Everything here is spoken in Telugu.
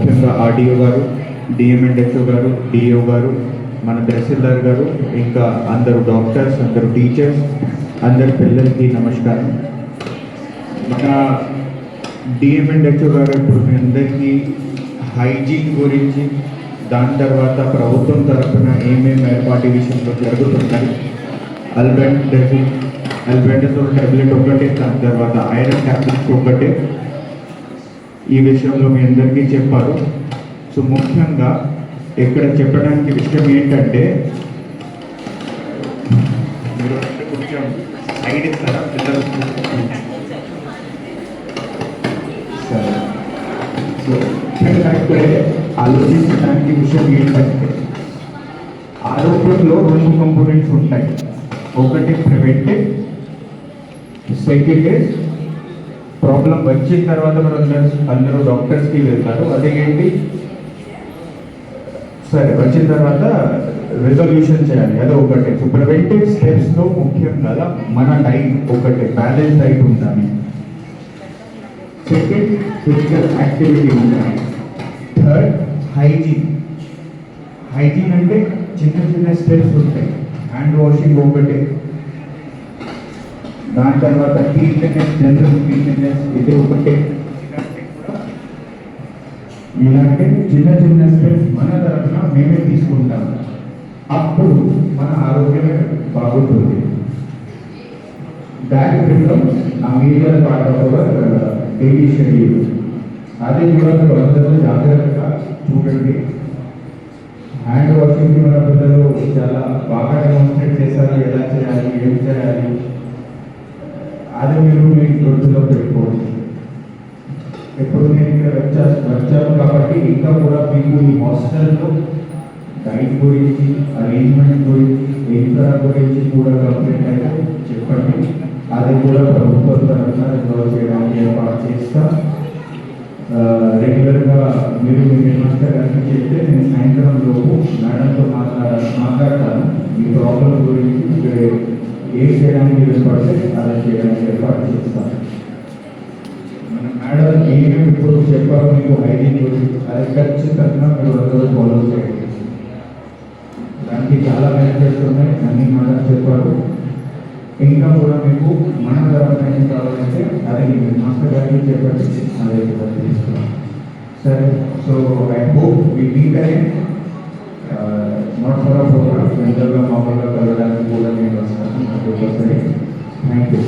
ముఖ్యంగా ఆర్డీఓ గారు, డిఎంఎండ్హెచ్ఓ గారు, డిఓ గారు, మన తహసీల్దార్ గారు, ఇంకా అందరు డాక్టర్స్, అందరు టీచర్స్, అందరు పిల్లలకి నమస్కారం. మన డిఎంఎండ్హెచ్ఓ గారు ఇప్పుడు మీ అందరికీ హైజీన్ గురించి, దాని తర్వాత ప్రభుత్వం తరఫున ఏమేమి ఏర్పాటు విషయంలో జరుగుతున్నాయి, అల్బెండజోల్ ట్యాబ్లెట్ ఒకటే, దాని తర్వాత ఐరన్ ట్యాబ్లెట్స్ ఒకటే, ఈ విషయంలో మీ అందరికీ చెప్పారు. సో ముఖ్యంగా ఇక్కడ చెప్పడానికి విషయం ఏంటంటే, మీరు కొంచెం సైడ్ ఇస్తారా పిల్లలు? సరే. సో ఇక్కడే ఆలోచించడానికి విషయం ఏంటంటే, ఆరోగ్యంలో 2 కంపోనెంట్స్ ఉంటాయి. ఒకటి ప్రివెంటివ్, సెకండ్ ప్రాబ్లం వచ్చిన తర్వాత మనం అందరూ డాక్టర్స్కి వెళ్తారు. అదేంటి, సరే వచ్చిన తర్వాత రిజల్యూషన్ చేయాలి, అది ఒకటే. సో ప్రివెంటివ్ స్టెప్స్లో ముఖ్యంగా మన డైట్ ఒకటే, బ్యాలెన్స్ డైట్ ఉండాలి. సెకండ్, ఫిజికల్ యాక్టివిటీ ఉండాలి. Third, hygiene. హైజీన్ అంటే చిన్న చిన్న స్టెప్స్ ఉంటాయి. హ్యాండ్ వాషింగ్ ఒకటే, దాని తర్వాత క్లీన్లీనెస్, జనరల్ క్లీన్లీనెస్, ఇది ఒకటే. ఇలాంటి చిన్న చిన్న స్టెప్స్ మన తరఫున మేమే తీసుకుంటాం. అప్పుడు మన ఆరోగ్యమే బాగుంటుంది. దాని క్రితం ఆ media part of our daily schedule, అది కూడా మీరు అందరూ జాగ్రత్తగా చూడండి. హ్యాండ్ వాషింగ్ మన పిల్లలు చాలా బాగా డెమాన్స్ట్రేట్ చేశారు, ఎలా చేయాలి, ఏం చేయాలి, అది మీరు మీ దృష్టిలో పెట్టుకోండి. ఎప్పుడు నేను ఇక్కడ వచ్చాను కాబట్టి ఇంకా కూడా మీకు ఈ హాస్టల్లో డైట్ గురించి, అరేంజ్మెంట్ గురించి, ఇన్ఫ్రా గురించి కూడా కంప్లీట్ అయితే చెప్పండి. అది కూడా ప్రభుత్వం తరఫున రిజాల్వ్ చేయడానికి ఏర్పాటు చేస్తా. రెగ్యులర్గా మీరు మీ హెడ్మాస్టర్ గారికి చెప్తే నేను సాయంత్రం లోపు మేడంతో మాట్లాడతాను. ఈ ప్రాబ్లం గురించి ఏం చేయడానికి ఏర్పడితే అలా చేయడానికి ఏర్పాటు చేస్తాను. మన మేడం ఏమేమి ఇప్పుడు చెప్పారు మీకు హైజీన్ గురించి, అది ఖచ్చితంగా మీరు అందరూ ఫాలో చేయండి. దానికి చాలా బెనిఫిట్స్ ఉన్నాయి, అన్ని మేడం చెప్పారు. ఇంకా కూడా మీకు మన తరఫున ఏం కావాలంటే అది మీ మాస్టర్ గారికి చెప్పండి, అదే తీసుకున్నాం. సరే. So I hope me meet అయ్యి నాట్ ఫర్ అ ప్రోగ్రామ్, జనరల్గా మామూలుగా కలవడానికి కూడా నేను వస్తాను. Thank you.